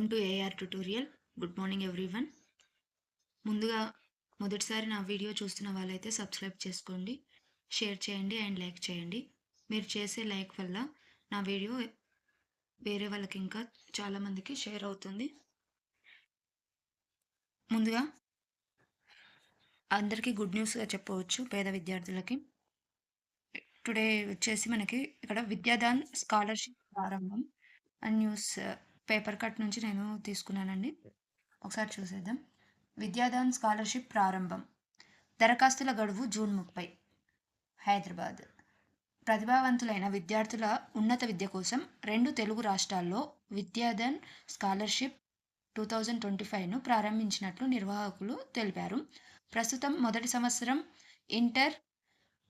Welcome to AR tutorial. Good morning everyone. ముందుగా మొదటిసారి నా వీడియో చూస్తున్న వాళ్ళైతే సబ్స్క్రైబ్ చేసుకోండి, షేర్ చేయండి అండ్ లైక్ చేయండి. మీరు చేసే లైక్ వల్ల నా వీడియో వేరే వాళ్ళకి ఇంకా చాలామందికి షేర్ అవుతుంది. ముందుగా అందరికీ గుడ్ న్యూస్గా చెప్పవచ్చు పేద విద్యార్థులకి. టుడే వచ్చేసి మనకి ఇక్కడ విద్యాదాన్ స్కాలర్షిప్ ప్రారంభం అండ్ న్యూస్ పేపర్ కట్ నుంచి నేను తీసుకున్నానండి. ఒకసారి చూసేద్దాం. విద్యాదాన్ స్కాలర్షిప్ ప్రారంభం. దరఖాస్తుల గడువు జూన్ 30. హైదరాబాద్. ప్రతిభావంతులైన విద్యార్థుల ఉన్నత విద్య కోసం 2 తెలుగు రాష్ట్రాల్లో విద్యాధన్ స్కాలర్షిప్ 2025ను ప్రారంభించినట్లు నిర్వాహకులు తెలిపారు. ప్రస్తుతం మొదటి సంవత్సరం ఇంటర్,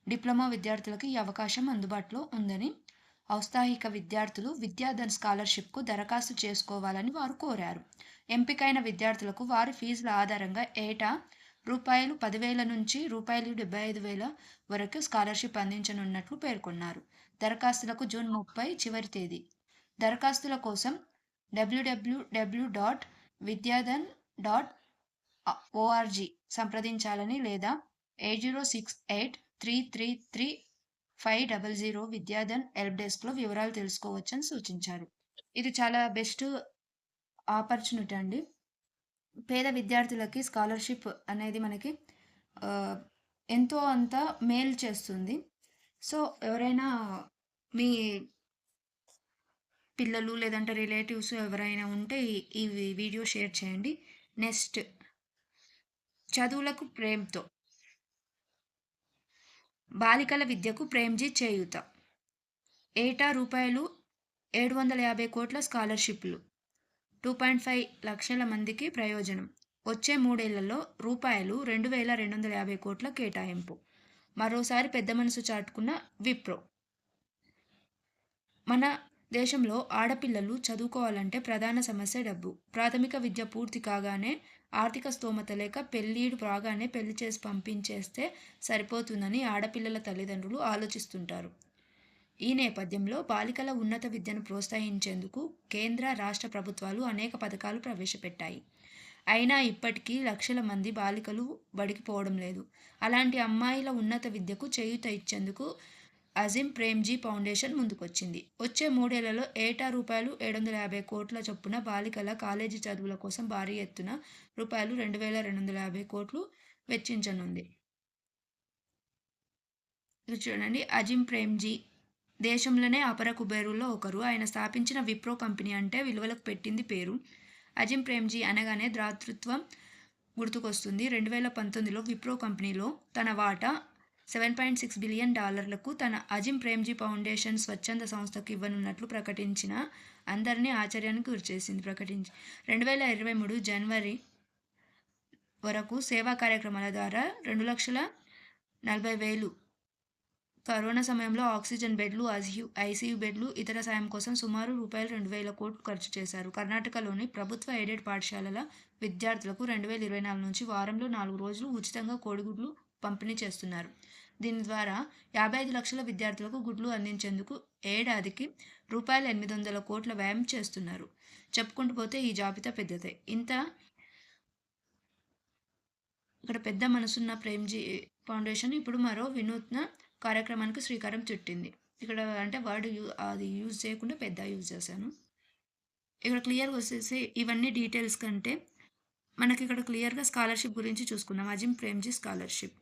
డిప్లొమా విద్యార్థులకు ఈ అవకాశం అందుబాటులో ఉందని, ఔత్సాహిక విద్యార్థులు విద్యాధన్ స్కాలర్షిప్కు దరఖాస్తు చేసుకోవాలని వారు కోరారు. ఎంపికైన విద్యార్థులకు వారి ఫీజుల ఆధారంగా ఏటా రూ. 10,000 నుంచి రూ. 75,000 వరకు స్కాలర్షిప్ అందించనున్నట్లు పేర్కొన్నారు. దరఖాస్తులకు జూన్ 30 చివరి తేదీ. దరఖాస్తుల కోసం www.vidyadhan.org సంప్రదించాలని లేదా 8068333500 విద్యాధన్ హెల్ప్ డెస్క్లో వివరాలు తెలుసుకోవచ్చని సూచించారు. ఇది చాలా బెస్ట్ ఆపర్చునిటీ అండి. పేద విద్యార్థులకి స్కాలర్షిప్ అనేది మనకి ఎంతో అంత మేలు చేస్తుంది. సో ఎవరైనా మీ పిల్లలు లేదంటే రిలేటివ్స్ ఎవరైనా ఉంటే ఈ వీడియో షేర్ చేయండి. నెక్స్ట్, చదువులకు ప్రేమ్తో బాలికల విద్యకు ప్రేమ్జీ చేయూత. ఏటా రూ. 750 కోట్ల స్కాలర్షిప్లు 2.5 లక్షల మందికి ప్రయోజనం. వచ్చే 3 ఏళ్లలో రూ. 2,250 కోట్ల కేటాయింపు. మరోసారి పెద్ద మనసు చాటుకున్న విప్రో. మన దేశంలో ఆడపిల్లలు చదువుకోవాలంటే ప్రధాన సమస్య డబ్బు. ప్రాథమిక విద్య పూర్తి కాగానే ఆర్థిక స్తోమత లేక పెళ్ళీడు రాగానే పెళ్లి చేసి పంపించేస్తే సరిపోతుందని ఆడపిల్లల తల్లిదండ్రులు ఆలోచిస్తుంటారు. ఈ నేపథ్యంలో బాలికల ఉన్నత విద్యను ప్రోత్సహించేందుకు కేంద్ర, రాష్ట్ర ప్రభుత్వాలు అనేక పథకాలు ప్రవేశపెట్టాయి. అయినా ఇప్పటికీ లక్షల మంది బాలికలు బడికి పోవడం లేదు. అలాంటి అమ్మాయిల ఉన్నత విద్యకు చేయూత ఇచ్చేందుకు అజిమ్ ప్రేమ్జీ ఫౌండేషన్ ముందుకొచ్చింది. వచ్చే 3 ఏళ్లలో ఏటా రూ. 750 కోట్ల చొప్పున బాలికల కాలేజీ చదువుల కోసం భారీ ఎత్తున రూ. 2,250 కోట్లు వెచ్చించనుంది. ఇది చూడండి, అజిమ్ ప్రేమ్జీ దేశంలోనే అపర కుబేరుల్లో ఒకరు. ఆయన స్థాపించిన విప్రో కంపెనీ అంటే విలువలకు పెట్టింది పేరు. అజిమ్ ప్రేమ్జీ అనగానే దాతృత్వం గుర్తుకొస్తుంది. 2019లో విప్రో కంపెనీలో తన వాటా $7.6 బిలియన్ తన అజిమ్ ప్రేమ్జీ ఫౌండేషన్ స్వచ్ఛంద సంస్థకు ఇవ్వనున్నట్లు ప్రకటించిన అందరినీ ఆశ్చర్యానికి గురిచేసింది. 2023 జనవరి వరకు సేవా కార్యక్రమాల ద్వారా 2,40,000 కరోనా సమయంలో ఆక్సిజన్ బెడ్లు, ఐసీయూ బెడ్లు, ఇతర సాయం కోసం సుమారు రూ. 2,000 కోట్లు ఖర్చు చేశారు. కర్ణాటకలోని ప్రభుత్వ ఎయిడెడ్ పాఠశాలల విద్యార్థులకు 2024 నుంచి వారంలో 4 రోజులు ఉచితంగా కోడిగుడ్లు పంపిణీ చేస్తున్నారు. దీని ద్వారా 55 లక్షల విద్యార్థులకు గుడ్లు అందించేందుకు ఏడాదికి రూ. 800 కోట్ల వ్యయం చేస్తున్నారు. చెప్పుకుంటూ పోతే ఈ జాబితా పెద్దదే. ఇక్కడ పెద్ద మనసున్న ప్రేమ్జీ ఫౌండేషన్ ఇప్పుడు మరో వినూత్న కార్యక్రమానికి శ్రీకారం చుట్టింది. ఇక్కడ అంటే వర్డ్ అది యూజ్ చేయకుండా పెద్ద యూజ్ చేశాను. ఇక్కడ క్లియర్గా వచ్చేసి ఇవన్నీ డీటెయిల్స్ కంటే మనకి ఇక్కడ క్లియర్గా స్కాలర్షిప్ గురించి చూసుకుందాం. అజిమ్ ప్రేమ్జీ స్కాలర్షిప్.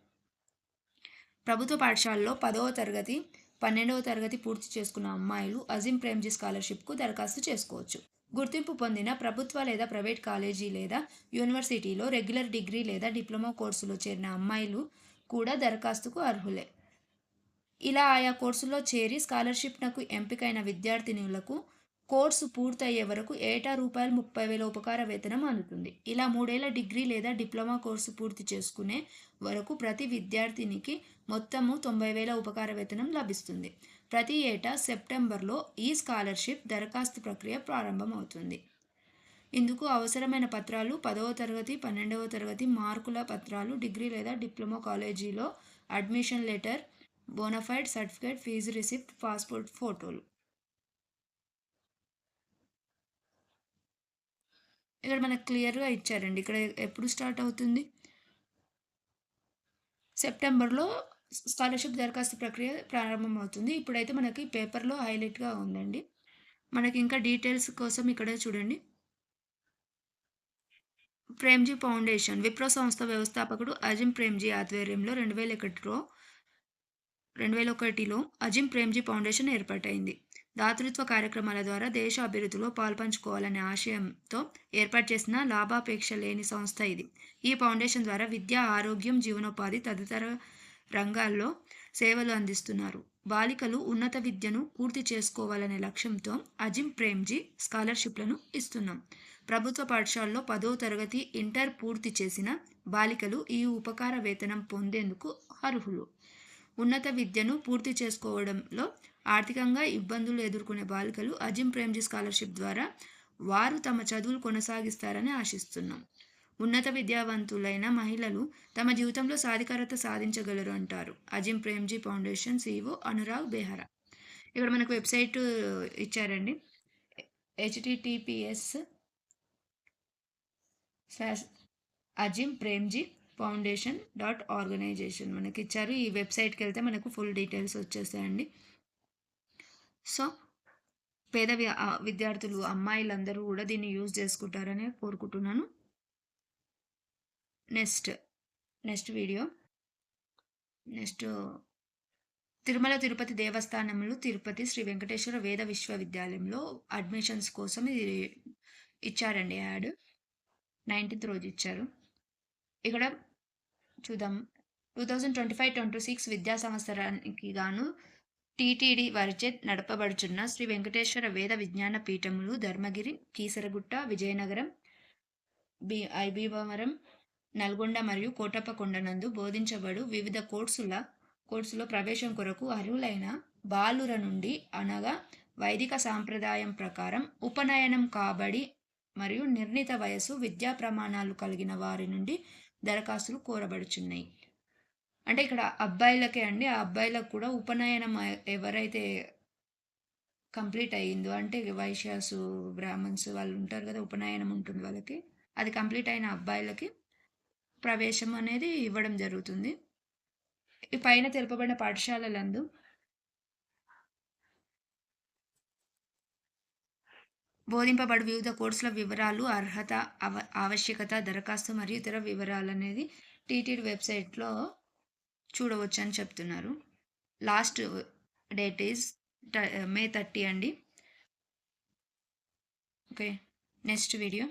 ప్రభుత్వ పాఠశాలలో 10వ తరగతి, 12వ తరగతి పూర్తి చేసుకున్న అమ్మాయిలు అజిమ్ ప్రేమ్జీ స్కాలర్షిప్కు దరఖాస్తు చేసుకోవచ్చు. గుర్తింపు పొందిన ప్రభుత్వ లేదా ప్రైవేట్ కాలేజీ లేదా యూనివర్సిటీలో రెగ్యులర్ డిగ్రీ లేదా డిప్లొమా కోర్సులో చేరిన అమ్మాయిలు కూడా దరఖాస్తుకు అర్హులే. ఇలా ఆయా కోర్సుల్లో చేరి స్కాలర్షిప్నకు ఎంపికైన విద్యార్థినులకు కోర్సు పూర్తయ్యే వరకు ఏటా రూ. 30,000 ఉపకార వేతనం అందుతుంది. ఇలా 3 ఏళ్ల డిగ్రీ లేదా డిప్లొమా కోర్సు పూర్తి చేసుకునే వరకు ప్రతి విద్యార్థినికి మొత్తము 90,000 ఉపకార వేతనం లభిస్తుంది. ప్రతి ఏటా సెప్టెంబర్లో ఈ స్కాలర్షిప్ దరఖాస్తు ప్రక్రియ ప్రారంభమవుతుంది. ఇందుకు అవసరమైన పత్రాలు 10వ తరగతి, 12వ తరగతి మార్కుల పత్రాలు, డిగ్రీ లేదా డిప్లొమా కాలేజీలో admission letter, bonafide certificate, fees receipt, passport ఫోటోలు. ఇక్కడ మనకు క్లియర్‌గా ఇచ్చారండి. ఇక్కడ ఎప్పుడు స్టార్ట్ అవుతుంది? సెప్టెంబర్‌లో స్కాలర్‌షిప్ దరఖాస్తు ప్రక్రియ ప్రారంభమవుతుంది. ఇప్పుడైతే మనకి పేపర్‌లో హైలైట్‌గా ఉందండి. మనకింకా డీటెయిల్స్ కోసం ఇక్కడ చూడండి. ప్రేమ్‌జీ ఫౌండేషన్ విప్రో సంస్థ వ్యవస్థాపకుడు అజిమ్ ప్రేమ్‌జీ ఆధ్వర్యంలో 2001లో అజిమ్ ప్రేమ్‌జీ ఫౌండేషన్ ఏర్పాటైంది. దాతృత్వ కార్యక్రమాల ద్వారా దేశ అభివృద్ధిలో పాలుపంచుకోవాలనే ఆశయంతో ఏర్పాటు చేసిన లాభాపేక్ష లేని సంస్థ ఇది. ఈ ఫౌండేషన్ ద్వారా విద్య, ఆరోగ్యం, జీవనోపాధి తదితర రంగాల్లో సేవలు అందిస్తున్నారు. బాలికలు ఉన్నత విద్యను పూర్తి చేసుకోవాలనే లక్ష్యంతో అజిమ్ ప్రేమ్‌జీ స్కాలర్‌షిప్‌లను ఇస్తున్నాం. ప్రభుత్వ పాఠశాలలో 10వ తరగతి, ఇంటర్ పూర్తి చేసిన బాలికలు ఈ ఉపకార వేతనం పొందేందుకు అర్హులు. ఉన్నత విద్యను పూర్తి చేసుకోవడంలో ఆర్థికంగా ఇబ్బందులు ఎదుర్కొనే బాలికలు అజిమ్ ప్రేమ్‌జీ స్కాలర్‌షిప్ ద్వారా వారు తమ చదువులు కొనసాగిస్తారని ఆశిస్తున్నాం. ఉన్నత విద్యావంతులైన మహిళలు తమ జీవితంలో సాధికారత సాధించగలరు అంటారు అజిమ్ ప్రేమ్‌జీ ఫౌండేషన్ సీఈఓ అనురాగ్ బెహ్రా. ఇక్కడ మనకు వెబ్‌సైట్ ఇచ్చారండి. https://అజిమ్ ప్రేమ్‌జీ ఫౌండేషన్.ఆర్గనైజేషన్ మనకిచ్చారు. ఈ వెబ్‌సైట్‌కెళ్తే మనకు ఫుల్ డీటెయిల్స్ వచ్చేసాయండి. సో, విద్యార్థులు, అమ్మాయిలందరూ గూడా దీన్ని యూజ్ చేసుకుంటారని కోరుకుంటున్నాను. Next, next video. Next Tirumala Tirupati దేవస్థానంలో తిరుపతి శ్రీ వెంకటేశ్వర వేద విశ్వవిద్యాలయంలో అడ్మిషన్స్ కోసం ఇది ఇచ్చారండి యాడ్. 19th రోజు ఇచ్చారు. ఇక్కడ చూద్దాం. 2025-26 విద్యా సంవత్సరానికి గాను టీటీడీ వారిచే నడపబడుచున్న శ్రీ వెంకటేశ్వర వేద విజ్ఞాన పీఠములు ధర్మగిరి, కీసరగుట్ట, విజయనగరం, భీమవరం, నల్గొండ మరియు కోటప్పకొండ నందు బోధించబడు వివిధ కోర్సులో ప్రవేశం కొరకు అర్హులైన బాలుర నుండి అనగా వైదిక సాంప్రదాయం ప్రకారం ఉపనయనం కాబడి మరియు నిర్ణీత వయస్సు, విద్యా ప్రమాణాలు కలిగిన వారి నుండి దరఖాస్తులు కోరబడుచున్నాయి. అంటే ఇక్కడ అబ్బాయిలకే అండి. ఆ అబ్బాయిలకు కూడా ఉపనయనం ఎవరైతే కంప్లీట్ అయ్యిందో అంటే వైశ్యాసు, బ్రాహ్మణ్స్ వాళ్ళు ఉంటారు కదా! ఉపనయనం ఉంటుంది వాళ్ళకి. అది కంప్లీట్ అయిన అబ్బాయిలకి ప్రవేశం అనేది ఇవ్వడం జరుగుతుంది. ఈ పైన తెలుపబడిన పాఠశాలలందు బోధింపబడు వివిధ కోర్సుల వివరాలు, అర్హత, ఆవశ్యకత, దరఖాస్తు మరియు ఇతర వివరాలనేది టీటీడీ వెబ్‌సైట్‌లో చూడవచ్చని చెప్తున్నారు. లాస్ట్ డేట్ ఈజ్ మే 30 అండి. ఓకే. Next video.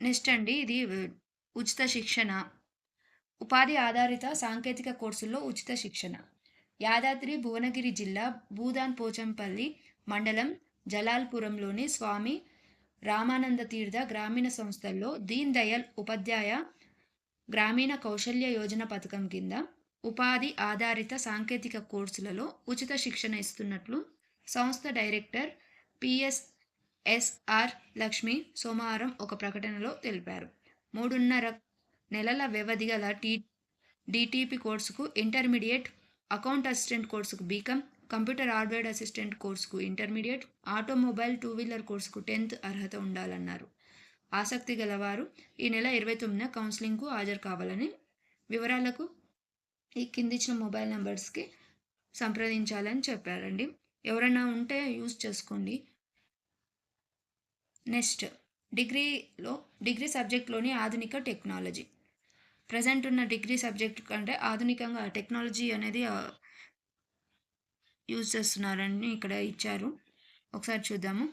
నెక్స్ట్ అండి ఇది ఉచిత శిక్షణ. ఉపాధి ఆధారిత సాంకేతిక కోర్సుల్లో ఉచిత శిక్షణ. యాదాద్రి భువనగిరి జిల్లా భూదాన్ పోచంపల్లి మండలం జలాల్పురంలోని స్వామి రామానంద తీర్థ గ్రామీణ సంస్థల్లో దీన్ దయాళ్ ఉపాధ్యాయ గ్రామీణ కౌశల్య యోజన పథకం కింద ఉపాధి ఆధారిత సాంకేతిక కోర్సులలో ఉచిత శిక్షణ ఇస్తున్నట్లు సంస్థ డైరెక్టర్ పిఎస్ఎస్ఆర్ లక్ష్మి సోమవారం ఒక ప్రకటనలో తెలిపారు. 3.5 నెలల వ్యవధి గల డిటిపి కోర్సుకు ఇంటర్మీడియట్, అకౌంట్ అసిస్టెంట్ కోర్సుకు బీకామ్, కంప్యూటర్ హార్డ్వేర్ అసిస్టెంట్ కోర్సుకు ఇంటర్మీడియట్, ఆటోమొబైల్ 2 వీలర్ కోర్సుకు 10th అర్హత ఉండాలన్నారు. ఆసక్తి గలవారు ఈ నెల 29న కౌన్సిలింగ్కు హాజరు కావాలని, వివరాలకు ఈ కిందిచ్చిన మొబైల్ నెంబర్స్కి సంప్రదించాలని చెప్పారండి. ఎవరైనా ఉంటే యూజ్ చేసుకోండి. నెక్స్ట్ డిగ్రీ సబ్జెక్ట్లోని ఆధునిక టెక్నాలజీ. ప్రజెంట్ ఉన్న డిగ్రీ సబ్జెక్ట్ కంటే ఆధునికంగా టెక్నాలజీ అనేది యూజ్ చేస్తున్నారని ఇక్కడ ఇచ్చారు. ఒకసారి చూద్దాము.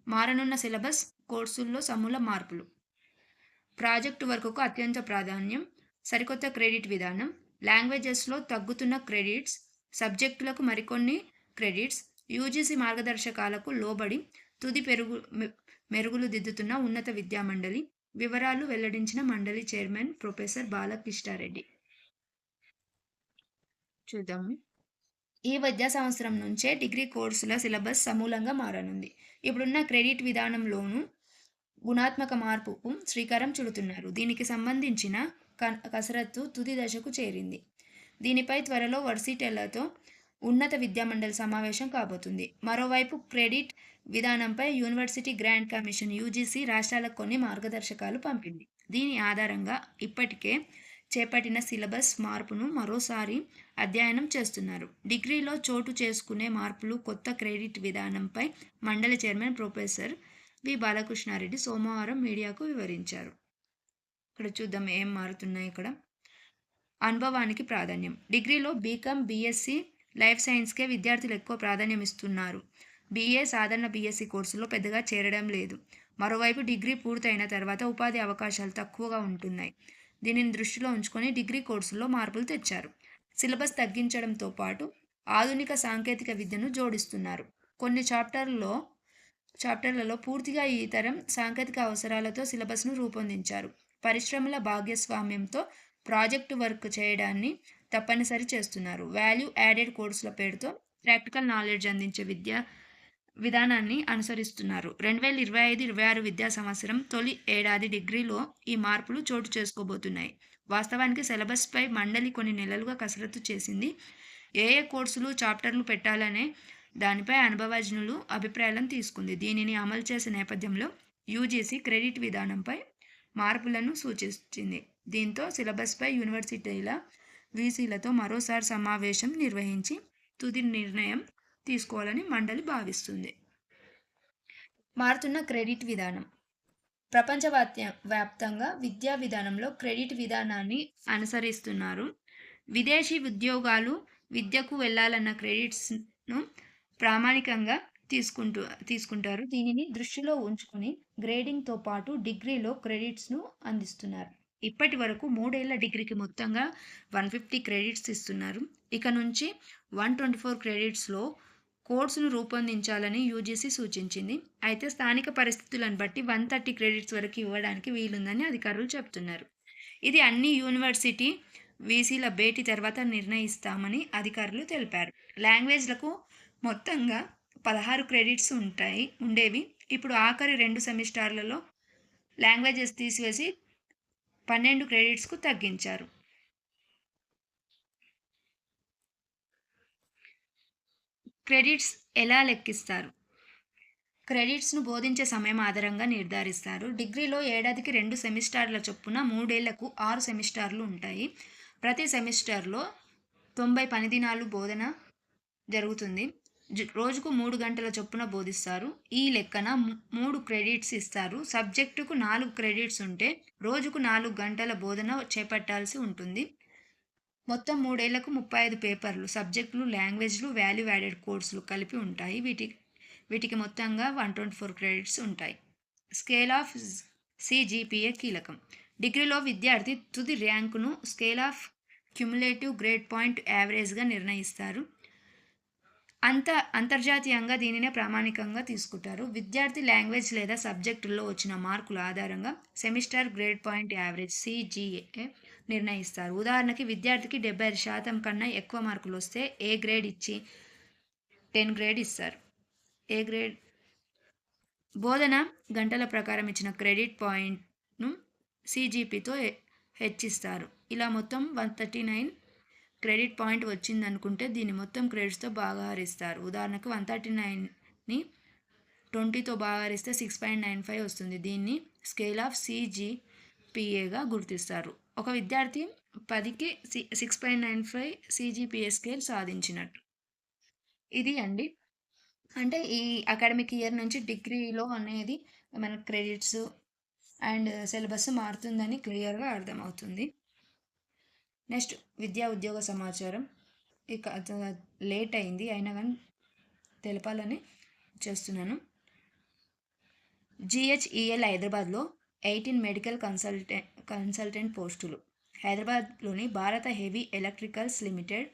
మారనున్న సిలబస్, కోర్సుల్లో సమూల మార్పులు, ప్రాజెక్టు వర్క్కు అత్యంత ప్రాధాన్యం, సరికొత్త క్రెడిట్ విధానం, లాంగ్వేజెస్లో తగ్గుతున్న క్రెడిట్స్, సబ్జెక్టులకు మరికొన్ని క్రెడిట్స్, యూజీసీ మార్గదర్శకాలకు లోబడి తుది మెరుగులు దిద్దుతున్న ఉన్నత విద్యా మండలి. వివరాలు వెల్లడించిన మండలి చైర్మన్ ప్రొఫెసర్ బాలకృష్ణారెడ్డి. చూద్దాము. ఈ విద్యా సంవత్సరం నుంచే డిగ్రీ కోర్సుల సిలబస్ సమూలంగా మారనుంది. ఇప్పుడున్న క్రెడిట్ విధానంలోనూ గుణాత్మక మార్పుకు శ్రీకారం చుడుతున్నారు. దీనికి సంబంధించిన కసరత్తు తుది దశకు చేరింది. దీనిపై త్వరలో వర్సిటీలతో ఉన్నత విద్యామండలి సమావేశం కాబోతుంది. మరోవైపు క్రెడిట్ విధానంపై యూనివర్సిటీ గ్రాంట్ కమిషన్ యూజీసీ రాష్ట్రాలకు కొన్ని మార్గదర్శకాలు పంపింది. దీని ఆధారంగా ఇప్పటికే చేపట్టిన సిలబస్ మార్పును మరోసారి అధ్యయనం చేస్తున్నారు. డిగ్రీలో చోటు చేసుకునే మార్పులు, కొత్త క్రెడిట్ విధానంపై మండలి చైర్మన్ ప్రొఫెసర్ వి బాలకృష్ణారెడ్డి సోమవారం మీడియాకు వివరించారు. ఇక్కడ చూద్దాం ఏం మారుతున్నాయి ఇక్కడ. అనుభవానికి ప్రాధాన్యం. డిగ్రీలో బీకామ్, బీఎస్సీ, లైఫ్ సైన్స్కే విద్యార్థులు ఎక్కువ ప్రాధాన్యం ఇస్తున్నారు. బీఏ, సాధారణ బీఎస్సీ కోర్సులో పెద్దగా చేరడం లేదు. మరోవైపు డిగ్రీ పూర్తయిన తర్వాత ఉపాధి అవకాశాలు తక్కువగా ఉంటున్నాయి. దీనిని దృష్టిలో ఉంచుకొని డిగ్రీ కోర్సుల్లో మార్పులు తెచ్చారు. సిలబస్ తగ్గించడంతో పాటు ఆధునిక సాంకేతిక విద్యను జోడిస్తున్నారు. కొన్ని చాప్టర్లలో పూర్తిగా ఈ తరం సాంకేతిక అవసరాలతో సిలబస్ను రూపొందించారు. పరిశ్రమల భాగస్వామ్యంతో ప్రాజెక్టు వర్క్ చేయడాన్ని తప్పనిసరి చేస్తున్నారు. వాల్యూ యాడెడ్ కోర్సుల పేరుతో ప్రాక్టికల్ నాలెడ్జ్ అందించే విధానాన్ని అనుసరిస్తున్నారు. 2025-26 విద్యా సంవత్సరం తొలి ఏడాది డిగ్రీలో ఈ మార్పులు చోటు చేసుకోబోతున్నాయి. వాస్తవానికి సిలబస్పై మండలి కొన్ని నెలలుగా కసరత్తు చేసింది. ఏ కోర్సులు, చాప్టర్లు పెట్టాలనే దానిపై అనుభవజ్ఞులు అభిప్రాయాలను తీసుకుంది. దీనిని అమలు చేసే నేపథ్యంలో యూజీసీ క్రెడిట్ విధానంపై మార్పులను సూచించింది. దీంతో సిలబస్పై యూనివర్సిటీల వీసీలతో మరోసారి సమావేశం నిర్వహించి తుది నిర్ణయం తీసుకోవాలని మండలి భావిస్తుంది. మారుతున్న క్రెడిట్ విధానం. ప్రపంచవ్యాప్తంగా విద్యా విధానంలో క్రెడిట్ విధానాన్ని అనుసరిస్తున్నారు. విదేశీ ఉద్యోగాలు విద్యకు వెళ్ళాలన్న క్రెడిట్స్ను ప్రామాణికంగా తీసుకుంటారు. దీనిని దృష్టిలో ఉంచుకొని గ్రేడింగ్తో పాటు డిగ్రీలో క్రెడిట్స్ను అందిస్తున్నారు. ఇప్పటి వరకు 3 ఏళ్ల డిగ్రీకి మొత్తంగా 150 క్రెడిట్స్ ఇస్తున్నారు. ఇక నుంచి 124 క్రెడిట్స్లో కోర్సును రూపొందించాలని యూజీసీ సూచించింది. అయితే స్థానిక పరిస్థితులను బట్టి 130 క్రెడిట్స్ వరకు ఇవ్వడానికి వీలుందని అధికారులు చెబుతున్నారు. ఇది అన్ని యూనివర్సిటీ వీసీల భేటీ తర్వాత నిర్ణయిస్తామని అధికారులు తెలిపారు. లాంగ్వేజ్లకు మొత్తంగా 16 క్రెడిట్స్ ఉండేవి. ఇప్పుడు ఆఖరి 2 సెమిస్టర్లలో లాంగ్వేజెస్ తీసివేసి 12 క్రెడిట్స్కు తగ్గించారు. క్రెడిట్స్ ఎలా లెక్కిస్తారు? క్రెడిట్స్ను బోధించే సమయం ఆధారంగా నిర్ధారిస్తారు. డిగ్రీలో ఏడాదికి 2 సెమిస్టర్ల చొప్పున 3 ఏళ్లకు 6 సెమిస్టర్లు ఉంటాయి. ప్రతి సెమిస్టర్లో 90 పని దినాలు బోధన జరుగుతుంది. రోజుకు 3 గంటల చొప్పున బోధిస్తారు. ఈ లెక్కన 3 క్రెడిట్స్ ఇస్తారు. సబ్జెక్టుకు 4 క్రెడిట్స్ ఉంటే రోజుకు 4 గంటల బోధన చేపట్టాల్సి ఉంటుంది. మొత్తం 3 ఏళ్లకు 35 పేపర్లు, సబ్జెక్టులు, లాంగ్వేజ్లు, వాల్యూ యాడెడ్ కోర్సులు కలిపి ఉంటాయి. వీటికి మొత్తంగా 124 క్రెడిట్స్ ఉంటాయి. స్కేల్ ఆఫ్ సిజిపిఏ కీలకం. డిగ్రీలో విద్యార్థి తుది ర్యాంకును scale of cumulative grade point యావరేజ్గా నిర్ణయిస్తారు. అంతర్జాతీయంగా దీనినే ప్రామాణికంగా తీసుకుంటారు. విద్యార్థి లాంగ్వేజ్ లేదా సబ్జెక్టుల్లో వచ్చిన మార్కుల ఆధారంగా semester grade point average CGA నిర్ణయిస్తారు. ఉదాహరణకి విద్యార్థికి 75% కన్నా ఎక్కువ మార్కులు వస్తే ఏ గ్రేడ్ ఇచ్చి 10 గ్రేడ్ ఇస్తారు. ఏ గ్రేడ్ బోధన గంటల ప్రకారం ఇచ్చిన క్రెడిట్ పాయింట్ను సిజిపితో హెచ్చిస్తారు. ఇలా మొత్తం 139 క్రెడిట్ పాయింట్ వచ్చిందనుకుంటే దీన్ని మొత్తం క్రెడిట్స్తో భాగాహారిస్తారు. ఉదాహరణకు 139ని 20తో భాగాహారిస్తే 6.95 వస్తుంది. దీన్ని స్కేల్ ఆఫ్ సిజిపిఏగా గుర్తిస్తారు. ఒక విద్యార్థి 10కి 6.95 సిజిపిఏ స్కేల్ సాధించినట్టు. ఇది అండి. అంటే ఈ అకాడమిక్ ఇయర్ నుంచి డిగ్రీలో అనేది మన క్రెడిట్స్ అండ్ సిలబస్ మారుతుందని క్లియర్గా అర్థమవుతుంది. నెక్స్ట్ విద్యా ఉద్యోగ సమాచారం. ఇక లేట్ అయింది అయినా కానీ తెలపాలని చేస్తున్నాను. జిహెచ్ఈఎల్ హైదరాబాద్లో 18 మెడికల్ కన్సల్టెంట్ పోస్టులు. హైదరాబాద్లోని Bharat heavy electricals limited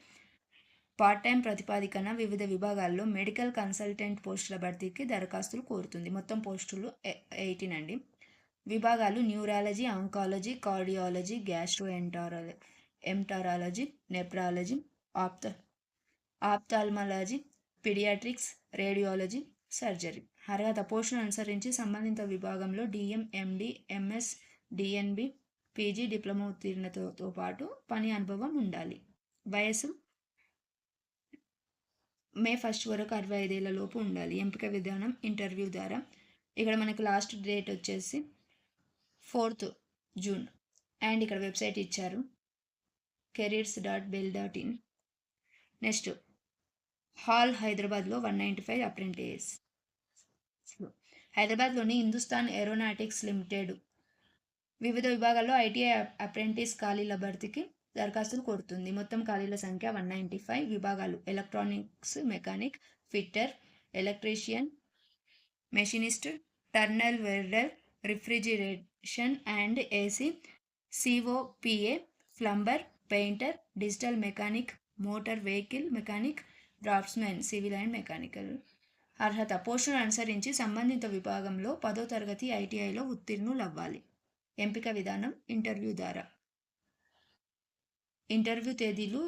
part time ప్రతిపాదికన వివిధ విభాగాల్లో మెడికల్ కన్సల్టెంట్ పోస్టుల భర్తీకి దరఖాస్తులు కోరుతుంది. మొత్తం పోస్టులు 18 అండి. విభాగాలు neurology, oncology, cardiology, gastro enterology, nephrology, ophthalmology, paediatrics, radiology, surgery. అర్హత పోస్టును అనుసరించి సంబంధిత విభాగంలో D M, M D, M S, D N B, P G, diploma ఉత్తీర్ణతతో పాటు పని అనుభవం ఉండాలి. వయసు మే 1 వరకు 65 ఏళ్ల లోపు ఉండాలి. ఎంపిక విధానం ఇంటర్వ్యూ ద్వారా. ఇక్కడ మనకు లాస్ట్ డేట్ వచ్చేసి 4th జూన్. అండ్ ఇక్కడ వెబ్సైట్ ఇచ్చారు careers.bell.in. నెక్స్ట్ హాల్ హైదరాబాద్లో 195 అప్రెంటిస్. హైదరాబాద్లోని హిందుస్థాన్ ఏరోనాటిక్స్ లిమిటెడ్ వివిధ విభాగాల్లో ఐటీఐ అప్రెంటిస్ ఖాళీల భర్తీకి దరఖాస్తులు కోరుతుంది. మొత్తం ఖాళీల సంఖ్య 195. విభాగాలు electronics mechanic, fitter, electrician, machinist, turner welder, refrigeration and AC, C O P A, plumber, painter, digital mechanic, motor vehicle mechanic, draughtsmen, civil and mechanical. అర్హత పోస్టును అనుసరించి సంబంధిత విభాగంలో 10వ తరగతి ఐటీఐలో ఉత్తీర్ణులవ్వాలి. ఎంపిక విధానం ఇంటర్వ్యూ ద్వారా. ఇంటర్వ్యూ తేదీలు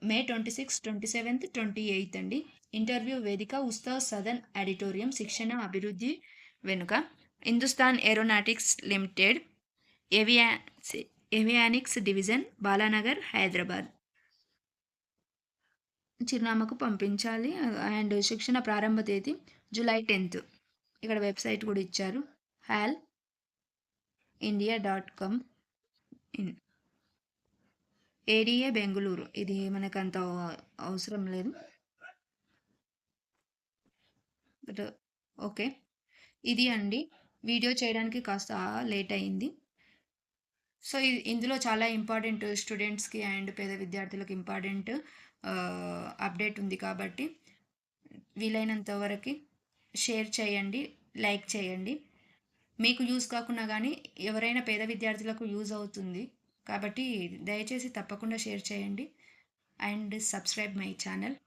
మే 26, 27, 28 అండి. ఇంటర్వ్యూ వేదిక ఉత్సవ్ సదన్ ఆడిటోరియం, శిక్షణ అభివృద్ధి వెనుక, Hindustan aeronautics limited, avionics division, Balanagar, Hyderabad. చిరునామాకు పంపించాలి. అండ్ శిక్షణ ప్రారంభ తేదీ జూలై 10th. ఇక్కడ వెబ్సైట్ కూడా ఇచ్చారు halindia.com. ఏడిఏ బెంగళూరు. ఇది మనకు అంత అవసరం లేదు, బట్ ఓకే. ఇది అండి వీడియో చేయడానికి కాస్త లేట్ అయింది. సో ఇందులో చాలా ఇంపార్టెంట్ స్టూడెంట్స్కి అండ్ పేద విద్యార్థులకు ఇంపార్టెంట్ అప్డేట్ ఉంది కాబట్టి వీలైనంత వరకు షేర్ చేయండి, లైక్ చేయండి. మీకు యూజ్ కాకున్నా కానీ ఎవరైనా పేద విద్యార్థులకు యూజ్ అవుతుంది కాబట్టి దయచేసి తప్పకుండా షేర్ చేయండి and subscribe my channel.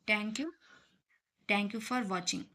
Thank you for watching.